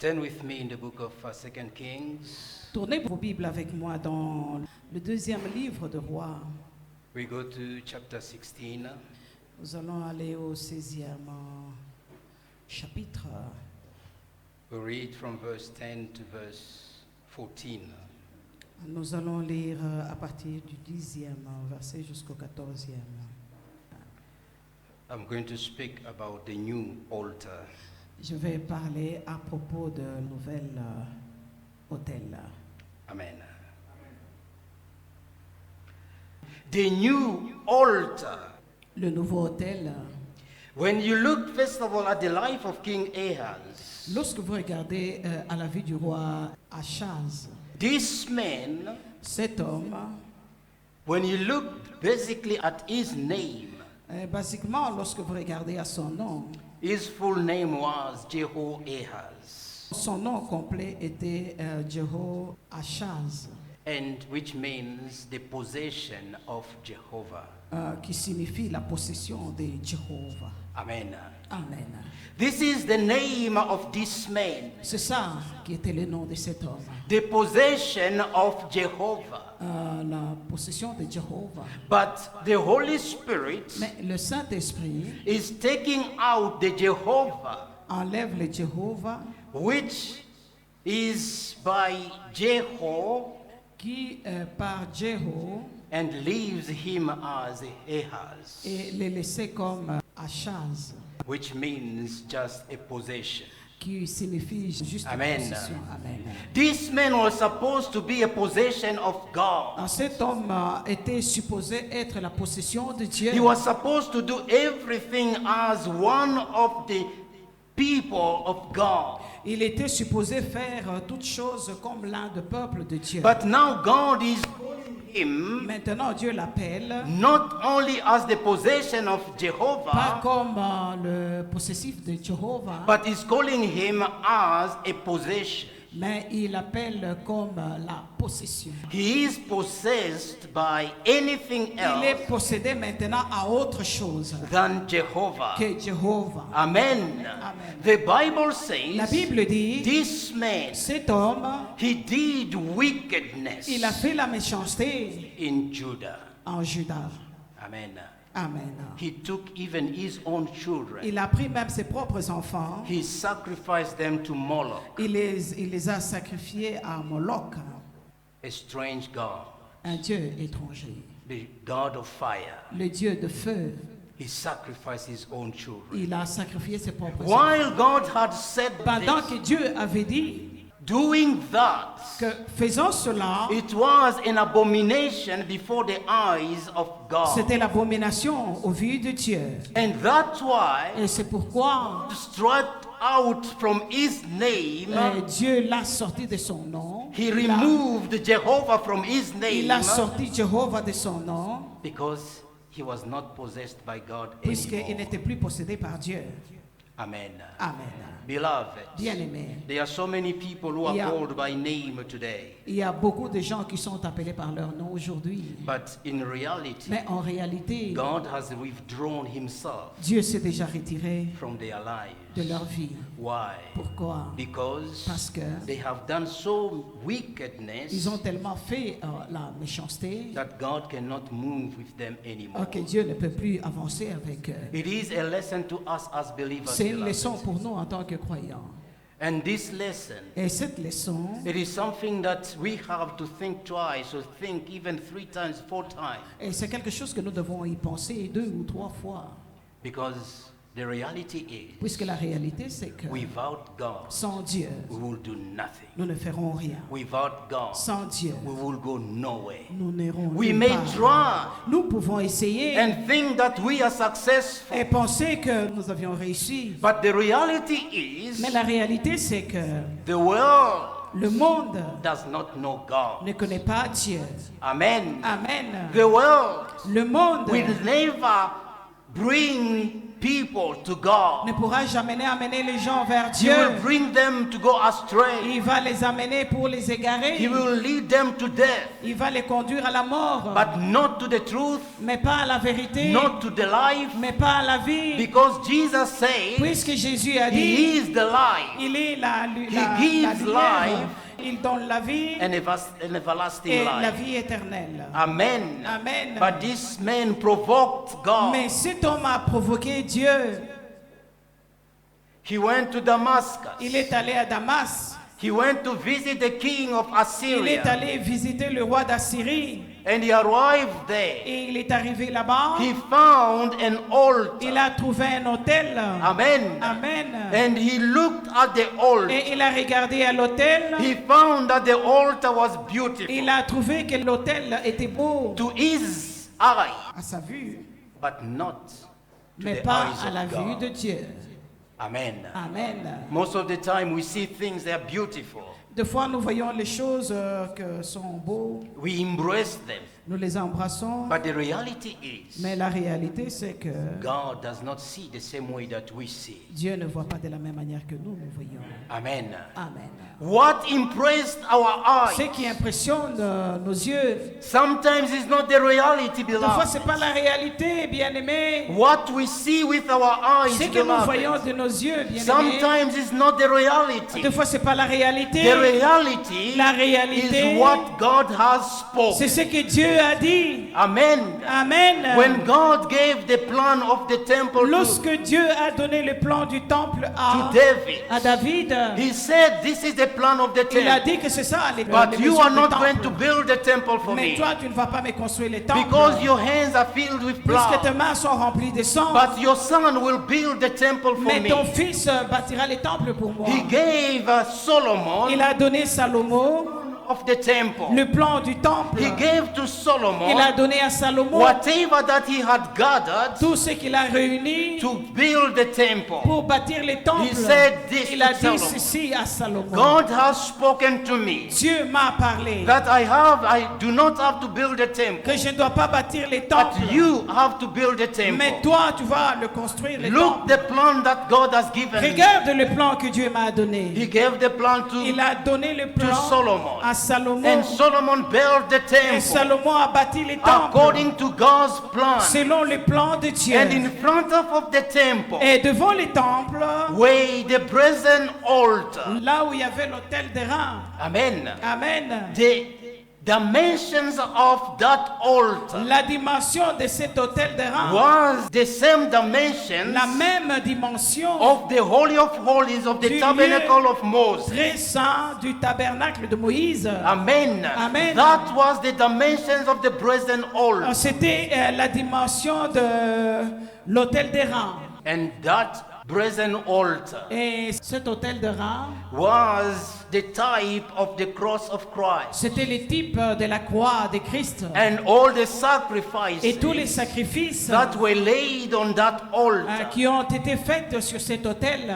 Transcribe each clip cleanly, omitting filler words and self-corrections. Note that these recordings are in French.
Turn with me in the book of 2 Kings. Tournez vos Bibles avec moi dans le deuxième livre de Rois. We go to chapter 16. Nous allons aller au 16e chapitre. We read from verse 10 to verse 14. Nous allons lire à partir du 10e verset jusqu'au 14e. I'm going to speak about the new altar. Je vais parler à propos de nouvel hôtel. Amen. The new altar. Le nouveau hôtel. When you look first of all at the life of King Ahaz, Lorsque vous regardez à la vie du roi Achaz, this man, cet homme, when you look basically at his name, basiquement, lorsque vous regardez à son nom, his full name was Jehoahaz, son nom complet était Jehoachaz, and which means the possession of Jehovah. qui signifie la possession de Jéhovah. Amen. Amen. This is the name of this man, C'est ça qui était le nom de cet homme. the possession of Jehovah. La possession de Jéhovah. But the Holy Spirit Mais le Saint-Esprit is taking out the Jehovah, enlève le Jéhovah which is by Jeho, qui par Jého and leaves him as Ahaz, et le laissait comme Achaz, which means just a possession. qui signifie juste Amen. possession. Amen. This man was supposed to be a possession of God. Cet homme était supposé être la possession de Dieu. He was supposed to do everything as one of the people of God. Il était supposé faire toutes choses comme l'un des peuples de Dieu. But now God is calling him Maintenant, Dieu l'appelle not only as the possession of pas Jehovah, comme le possessif de Jéhovah, but is calling him as a possession. mais il l'appelle comme la possession. He is possessed by anything Il else est possédé maintenant à autre chose than Jehovah. que Jéhovah. Amen. Amen. The Bible La says Bible dit, this man, cet homme, he did wickedness il a fait la méchanceté in Judah. en Juda. Amen. Amen. He took even his own children. Il a pris même ses propres enfants. He sacrificed them to Moloch, Il les a sacrifiés à Moloch, a strange God, un dieu étranger, the God of fire. le dieu de feu. He sacrificed his own children. Il a sacrifié ses propres enfants. While God had said Pendant this, que Dieu avait dit doing that, que faisant cela, it was an abomination before the eyes of God. c'était l'abomination aux vues de Dieu. And that's why, Et c'est pourquoi struck out from his name, Dieu l'a sorti de son nom. he removed Jehovah from his Il a name, sorti Jéhovah de son nom because he was not possessed by God puisqu'il anymore. n'était plus possédé par Dieu. Amen. Amen. Beloved, Bien-aimé, there are so many people who are Yeah. called by name today, il y a beaucoup de gens qui sont appelés par leur nom aujourd'hui. but in reality, Mais en réalité, God has withdrawn himself Dieu s'est déjà retiré from their lives. de leur vie. Why? Pourquoi? Because Parce que they have done so wickedness ils ont tellement fait la méchanceté that God cannot move with them anymore. que Dieu ne peut plus avancer avec eux. It is a lesson to us as believers. C'est une beloved. leçon pour nous en tant que croyants. And this lesson, Et cette leçon, it is something that we have to think twice or think even 3 times, 4 times. et c'est quelque chose que nous devons y penser 2 ou 3 fois. Because the reality is, Puisque la réalité, c'est que without God, sans Dieu, we will do nothing. nous ne ferons rien. Without God, Sans Dieu, we will go nowhere. nous n'irons We nulle may part. try Nous pouvons essayer and think that we are successful. et penser que nous avions réussi. But the reality is, Mais la réalité, c'est que the world le monde does not know God. ne connaît pas Dieu. Amen. Amen. The world Le monde will never bring people to God. ne pourra jamais amener les gens vers He Dieu. will bring them to go astray. Il va les amener pour les égarer. He will lead them to death, Il va les conduire à la mort, but not to the truth, mais pas à la vérité, not to the life, mais pas à la vie. because Jesus said Puisque Jésus a He dit, is the life il est la gives lumière. life Il donne la vie and an everlasting et la life. vie éternelle. Amen. Amen. But this man provoked God. Mais cet homme a provoqué Dieu. He went to Damascus. Il est allé à Damas. He went to visit the king of Il est Assyria. allé visiter le roi d'Assyrie. And he arrived there. Et il est arrivé là-bas. He found an altar. Il a trouvé un hôtel. Amen. Amen. And he looked at the altar. Et il a regardé à l'hôtel. He found that the altar was beautiful Il a trouvé que l'hôtel était beau to his eye, à sa vue, but not to mais the pas eyes à la of vue de God. Dieu. Amen. Amen. Most of the time we see things that are beautiful. Des fois, nous voyons les choses que sont beaux, We embrace them. nous les embrassons, But the reality is, mais la réalité, c'est que God does not see the same way that we see. Dieu ne voit pas de la même manière que nous voyons. Amen. Amen. What impressed our Ce eyes qui impressionne nos yeux, sometimes is not the reality, des fois, beloved. ce n'est pas la réalité, bien-aimé. What we see with our eyes, Ce que nous voyons beloved, de nos yeux, bien-aimé, sometimes is not the reality. des fois, ce n'est pas la réalité. The reality La réalité, is what God has c'est spoken. ce que Dieu a dit. Amen. Amen. When God gave the plan of the temple Lorsque Dieu a donné le plan du temple to David, à David, He said, "This is the plan of the il a temple. dit que c'est ça les But les you mesures are du not temple. going to build the temple for Mais me, toi, tu ne vas pas me construire les temples. because your hands are filled with Puisque tes blood. mains sont remplies de sang. But your son will build the temple for Mais me." ton fils bâtira les temples pour moi. He gave Solomon Il a donné Salomon of the temple. le plan du temple. He gave to Il a Solomon donné à Salomon whatever that he had gathered tout ce qu'il a réuni to build the temple. pour bâtir les temples. He said this Il a to dit Solomon. ceci à Salomon. God has spoken to me Dieu m'a parlé that I do not have to build a temple, que je ne dois pas bâtir les but temples. you have to build a Mais temple. toi, tu vas le construire les Look temples. the plan that God has given me. Regarde le plan que Dieu m'a donné. He gave the plan Il to a donné le plan Solomon. à Salomon. And Solomon built the Et temple Salomon a bâti les temples according to God's plan. selon le plan de Dieu. And in front of the temple, Et devant les temples, where the brazen altar, là où il y avait l'autel des reins. amen, Amen. the dimensions of that altar La dimension de cet autel des reins, was the same dimensions la même dimension of the Holy of Holies of the Du tabernacle of Moses. très saint du tabernacle de Moïse. Amen. Amen. That was the dimensions of the brazen altar. C'était la dimension de l'autel des reins. And that brazen altar Et cet autel de reins, was the type of the cross of Christ. c'était le type de la croix de Christ. And all the Et tous les sacrifices sacrifices that were laid on that altar, qui ont été faits sur cet autel,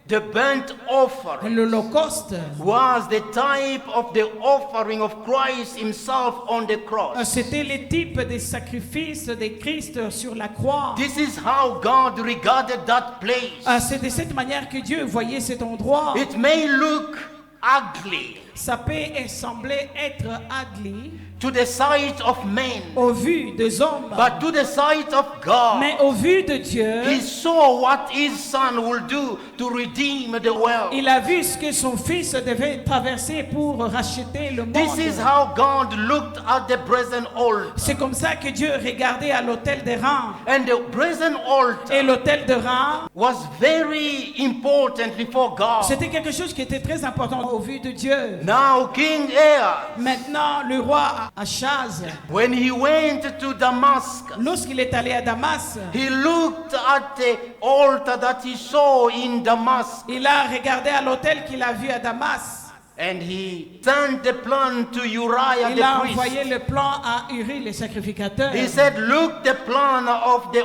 the burnt offering, l'Holocauste, was the type of the offering of Christ himself on the cross. c'était le type des sacrifices de Christ sur la croix. This is how God regarded that place. C'est de cette manière que Dieu voyait cet endroit. It may look ugly Ça peut sembler être ugly to the sight of men, au vu des hommes, but to the sight of God, mais au vu de Dieu, he saw what his son will do to redeem the world. il a vu ce que son fils devait traverser pour racheter le This is monde. how God looked at the brazen altar. C'est comme ça que Dieu regardait à l'autel des reins. And the brazen Et altar l'autel de reins, was very important before God. c'était quelque chose qui était très important au vu de Dieu. Now King Ahaz, Maintenant, le roi Achaz, when he went to Damascus, lorsqu'il est allé à Damas, he looked at the altar that he saw in Damascus. il a regardé à l'autel qu'il a vu à Damas. And he sent the plan to Uriah Il a the envoyé priest. le plan à Uri, le sacrificateur. He said, look the plan of the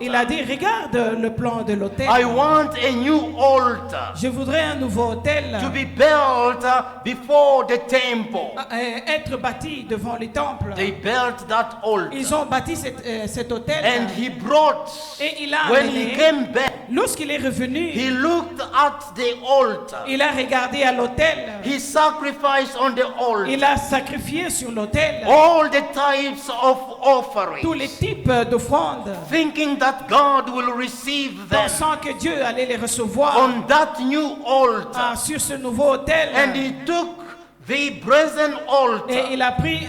Il a altar. dit, regarde le plan de l'autel. I want a new altar Je voudrais un nouveau autel to be built before the temple. être bâti devant les temples. They built that Ils altar. ont bâti cet autel. And he brought, Et il a when he amené, came back, lorsqu'il est revenu, he looked at the altar. il a regardé à l'autel. He sacrificed on the Il altar a sacrifié sur l'autel all the types of tous les offerings, types d'offrandes, thinking that God will receive them pensant que Dieu allait les recevoir on that new altar. sur ce nouveau autel. And he took the brazen Et altar il a pris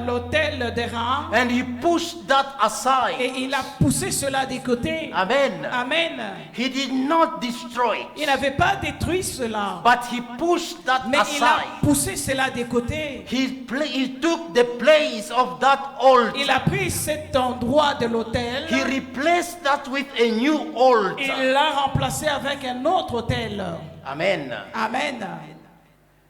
l'autel d'Aaron and he pushed that aside. et il a poussé cela des côtés. Amen. Amen. He did not destroy Il it, n'avait pas détruit cela, but he pushed that mais il a aside. poussé cela des côtés. He took the place of that Il altar. a pris cet endroit de l'autel, He replaced that with a new altar. il l'a remplacé avec un autre autel. Amen. Amen.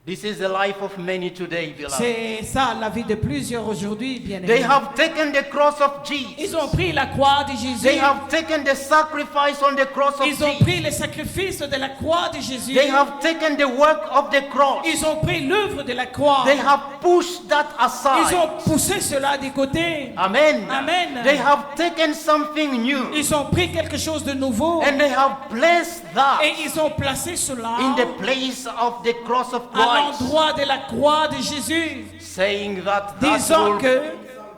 This is the life of many today, beloved. C'est ça la vie de plusieurs aujourd'hui, bien They aimés. have taken the cross of Jesus. Ils ont pris la croix de Jésus. They have taken the sacrifice on the cross of Ils ont Jesus. pris le sacrifice de la croix de Jésus. They have taken the work of the cross. Ils ont pris l'œuvre de la croix. They have pushed that Ils aside. ont poussé cela des côtés. Amen. Amen. They have taken something new Ils ont pris quelque chose de nouveau and they have placed that et ils ont placé cela in the place of the cross of à Christ, l'endroit de la croix de Jésus, saying that disant will que bring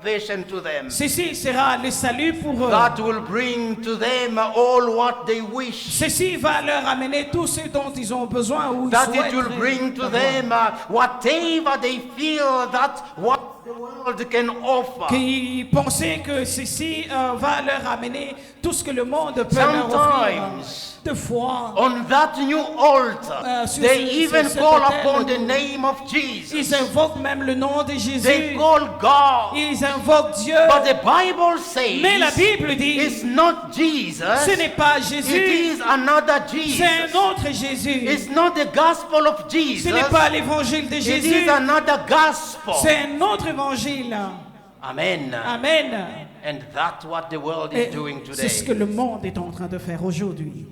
salvation to them. ceci sera le salut pour eux. That will bring to them all what they wish. Ceci va leur amener tout ce dont ils ont besoin ou ils That it will souhaitent bring to avoir. them whatever they feel that what the world can offer. Qui pensaient que ceci va leur amener tout ce que le monde peut leur offrir. Sometimes De foi, on that new altar, sur they ce- even cet call autel, upon the name of Jesus. ils invoquent même le nom de They Jésus. call God. Ils invoquent Dieu. But the Bible Mais la says Bible dit, it's not Jesus. ce n'est pas It Jésus, is another c'est Jesus. un autre Jésus. It's not the gospel of Ce Jesus. n'est pas l'évangile de It Jésus, is another gospel. c'est un autre évangile. Amen. Amen. And that's what the world Et is doing c'est ce que today. le monde est en train de faire aujourd'hui.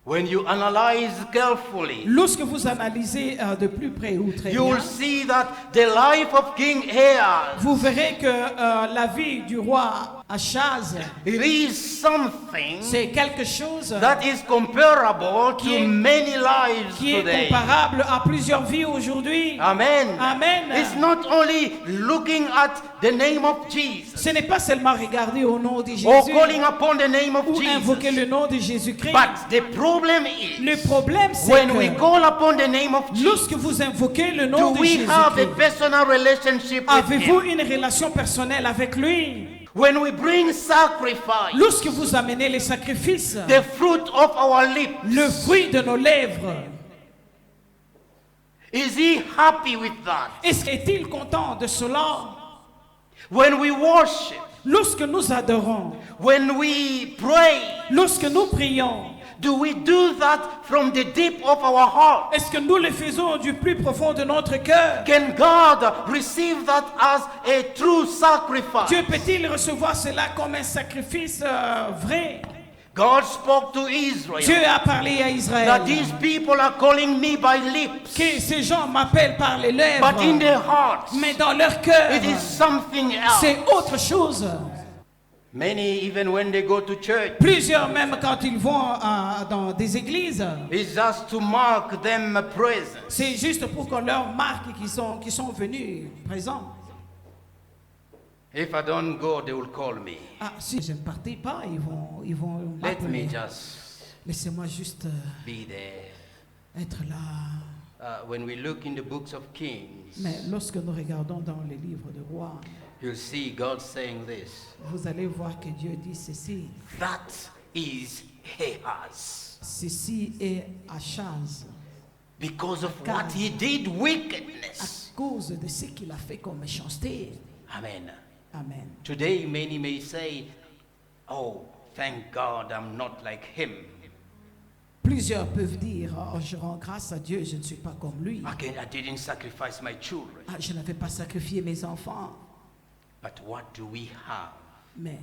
When you analyze carefully, Lorsque vous analysez de plus près ou très you bien, will see that the life of King Ahaz, vous verrez que la vie du roi Achaz, it is something c'est quelque chose that is comparable Qui est- to many lives qui est today. comparable à plusieurs vies aujourd'hui. Amen. Amen. It's not only looking at the name of Jesus Ce n'est pas seulement regarder au nom de Jésus or calling upon the name of ou invoquer Jesus, le nom de Jésus-Christ. but the problem is Le problème, c'est when we que call upon the name of lorsque Jesus, vous invoquez le do nom de we have a Jésus-Christ, personal relationship with avez-vous Him? une relation personnelle avec lui? When we bring sacrifice, Lorsque vous amenez les sacrifices, the fruit of our lips, le fruit de nos lèvres, is He happy with that? est-il content de cela? When we worship, Lorsque nous adorons, when we pray, lorsque nous prions, do we do that from the deep of our heart? est-ce que nous le faisons du plus profond de notre cœur? Can God receive that as a true sacrifice? Dieu peut-il recevoir cela comme un sacrifice vrai? God spoke to Dieu Israel a parlé à Israël that these people are calling me by lips, que ces gens m'appellent par les lèvres, but in their hearts, mais dans leur cœur, it is something else. c'est autre chose. Many, even when they go to church, Plusieurs, même quand ils vont dans des églises, it's just to mark them present. c'est juste pour qu'on leur marque qu'ils sont venus présents. If I don't go, they will call me. Ah, si je ne partais pas, ils vont Let me m'appeler. just Laissez-moi juste be there. être là. When we look in the books of Kings, Mais lorsque nous regardons dans les livres de rois, you'll see God saying this. vous allez voir que Dieu dit ceci. That is Ahaz. Ceci est Achaz, Because of what he did, à wickedness. cause de ce qu'il a fait comme méchanceté. Amen. Amen. Today, many may say, oh, thank God I'm not like him. Plusieurs peuvent dire, oh, je rends grâce à Dieu, je ne suis pas comme lui. Again, I didn't sacrifice my children. Ah, je n'avais pas sacrifié mes enfants. But what do we have Mais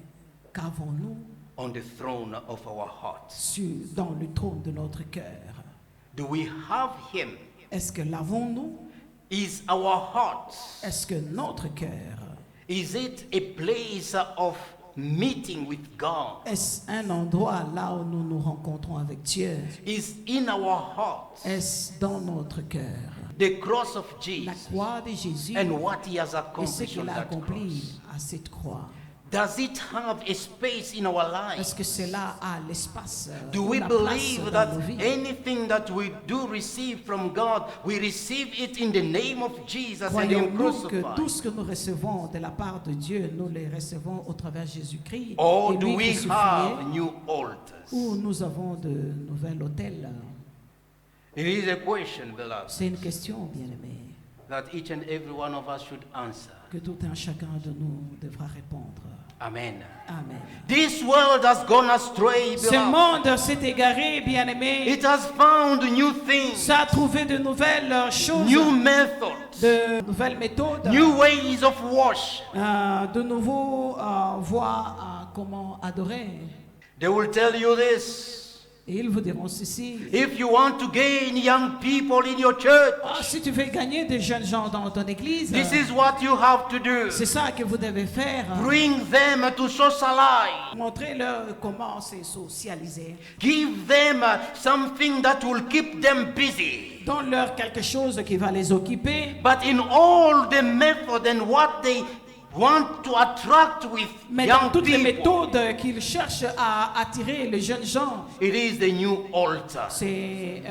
qu'avons-nous on the throne of our hearts? dans le trône de notre cœur? Do we have him? Est-ce que l'avons-nous? Is our heart, Est-ce que notre cœur, is it a place of meeting with God? est-ce un endroit là où nous nous rencontrons avec Dieu? Is in our heart Est-ce dans notre cœur? the cross of La Jesus croix de Jésus and what he has et ce accomplished on qu'il a that accompli cross? à cette croix. Does it have a space in our lives? Est-ce que cela a l'espace, Do ou we la place believe dans that nos vies? anything that we do receive from God, we receive it in the name of Jesus and Him Croyons-nous que tout crucified? ce que nous recevons de la part de Dieu, nous les recevons au travers de Jésus-Christ Or et do lui we crucifié, have new altars? ou nous avons de nouveaux autels? It is a question, beloved, C'est une question, bien-aimé, that each and every one of us should answer. que tout un chacun de nous devra répondre. Amen. Amen. This world has gone astray, Ce beloved. monde s'est égaré, bien-aimé. It has found new things, Ça a trouvé de nouvelles choses, new methods, de nouvelles méthodes, new ways of worship. de nouveaux voies à comment adorer. They will tell you this. Et ils vous diront ceci. If you want to gain young people in your church, Ah, si tu veux gagner des jeunes gens dans ton église, this is what you have to do. c'est ça que vous devez faire. Bring them to socialize. Montrez-leur comment c'est socialiser. Give them something that will keep them busy. Donne-leur quelque chose qui va les occuper. But in all the method and what they want to attract with Mais dans young toutes les people, méthodes qu'ils cherchent à attirer les jeunes gens, it is the new altar. c'est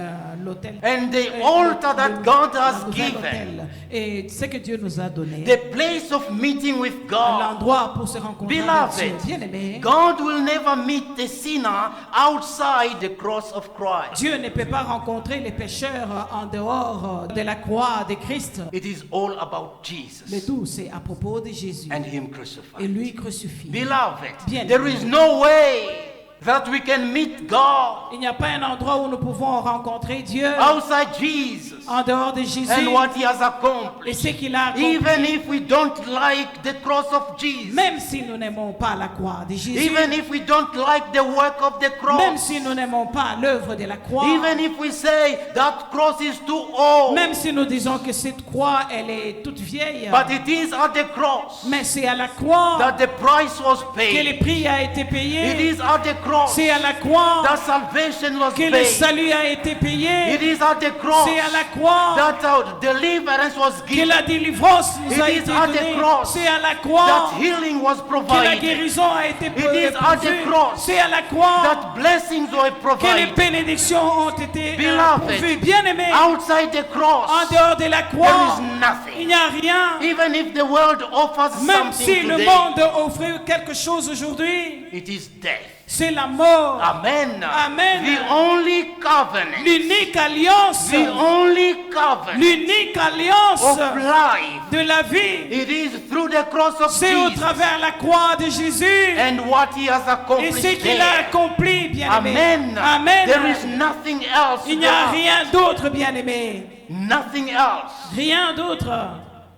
l'autel. And the altar that God has given, given. Et ce que Dieu nous a donné, the place of meeting with God. l'endroit pour se rencontrer avec Dieu. Beloved, Bien-aimé, God will never meet the sinner outside the cross of Christ. Dieu ne peut pas rencontrer les pécheurs en dehors de la croix de Christ. It is all about Le Jesus tout, c'est à propos de Jésus and Him et crucified. lui crucifié. Beloved, Bien there is no way that we can meet God Il n'y a pas un endroit où nous pouvons rencontrer Dieu outside Jesus en dehors de Jésus and what He has et accomplished. ce qu'il a accompli. Even if we don't like the cross of Jesus, Même si nous n'aimons pas la croix de Jésus, even if we don't like the work of the même cross, si nous n'aimons pas l'œuvre de la croix, even if we say that cross is too old, même si nous disons que cette croix, elle est toute vieille, but it is at the cross mais c'est à la croix that the price was que paid. le prix a été It payé. is at the cross C'est à la croix that salvation was que le paid. salut a été It payé. is at the cross C'est à la croix that deliverance was que given. la délivrance nous a It is été at the donnée. cross C'est à la croix that healing was que la provided. guérison a été It is at the pourvue. cross C'est à la croix that blessings were que les provided. bénédictions ont été Beloved, pourvues. Bien-aimés, outside the en cross, dehors de la there croix, is il nothing. n'y a rien. Even if the world offers Même si something le today, monde offre quelque chose aujourd'hui, it is death. c'est la mort. Amen. Amen. The only covenant, L'unique alliance, the only covenant l'unique alliance of life, de la vie, it is through the cross of c'est au Jesus travers la croix de Jésus and what He has et accomplished ce qu'il a there. accompli, bien-aimé. Amen. Amen. There is nothing else. Il n'y a God. rien d'autre, bien-aimé. Nothing else. Rien d'autre.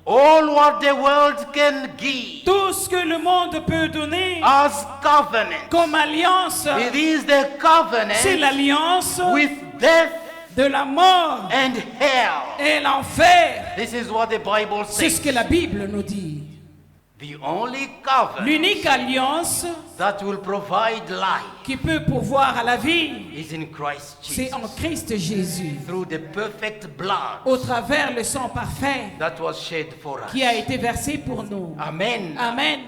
All what the world can give Tout ce que le monde peut donner as covenant, comme alliance, it is the c'est covenant l'alliance with death de la mort and hell. et l'enfer. This is what the Bible C'est ce says. que la Bible nous dit. The only covenant L'unique alliance that will provide life qui peut pourvoir à la vie, is in Christ c'est Jesus. en Christ Jésus, Through the perfect blood au travers le sang parfait that was shed for us. qui a été versé pour nous. Amen. Amen.